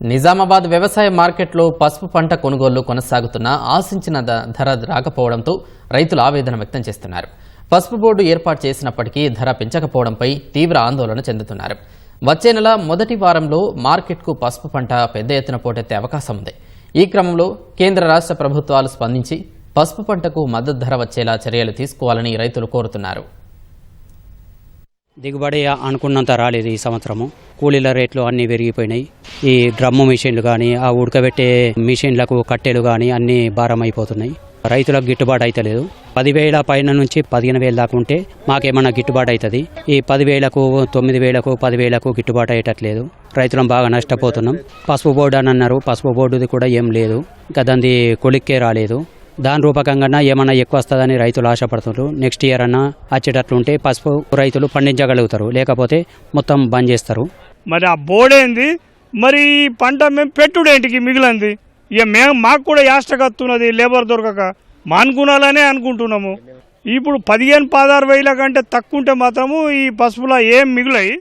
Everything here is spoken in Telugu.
నిజామాబాద్ వ్యవసాయ మార్కెట్లో పసుపు పంట కొనుగోళ్లు కొనసాగుతున్నా ఆశించిన ధర రాకపోవడంతో రైతులు ఆవేదన వ్యక్తం చేస్తున్నారు. పసుపు బోర్డు ఏర్పాటు చేసినప్పటికీ ధర పెంచకపోవడంపై తీవ్ర ఆందోళన చెందుతున్నారు. వచ్చే నెల మొదటి వారంలో మార్కెట్కు పసుపు పంట పెద్ద ఎత్తున పోటెత్తే అవకాశం ఉంది. ఈ క్రమంలో కేంద్ర రాష్ట్ర ప్రభుత్వాలు స్పందించి పసుపు పంటకు మద్దతు ధర వచ్చేలా చర్యలు తీసుకోవాలని రైతులు కోరుతున్నారు. దిగుబడి అనుకున్నంత రాలేదు ఈ సంవత్సరము. కూలీల రేట్లు అన్నీ పెరిగిపోయినాయి. ఈ డ్రమ్ము మిషన్లు కానీ ఆ ఉడకబెట్టే మిషన్లకు కట్టెలు కానీ అన్నీ భారం అయిపోతున్నాయి. రైతులకు గిట్టుబాటు అవుతలేదు. 10,000 పైన నుంచి 15,000 దాకా ఉంటే మాకేమన్నా గిట్టుబాటు అవుతుంది. ఈ 10,000కు 9,000కు 10,000కు గిట్టుబాటు అయ్యేటట్లేదు. రైతులం బాగా నష్టపోతున్నాం. పసుపు బోర్డు అని అన్నారు. పసుపు బోర్డుది కూడా ఏం లేదు. ఇంకా దాని కొలిక్కే రాలేదు. దాని రూపకంగా ఏమన్నా ఎక్కువ వస్తుందని రైతులు ఆశపడుతున్నారు. నెక్స్ట్ ఇయర్ అన్నా వచ్చేటట్లుంటే పసుపు రైతులు పండించగలుగుతారు. లేకపోతే మొత్తం బంద్ చేస్తారు. మరి ఆ బోర్డేంది, మరి ఈ పంట మేము పెట్టుడేంటికి మిగిలింది. ఇక మాకు కూడా యాస్టకత్తున్నది లేబర్ దొరకక మానుకునాలనే అనుకుంటున్నాము. ఇప్పుడు 15-16 వేల కంటే తక్కువ ఉంటే మాత్రము ఈ పసుపులో ఏం మిగిలాయి.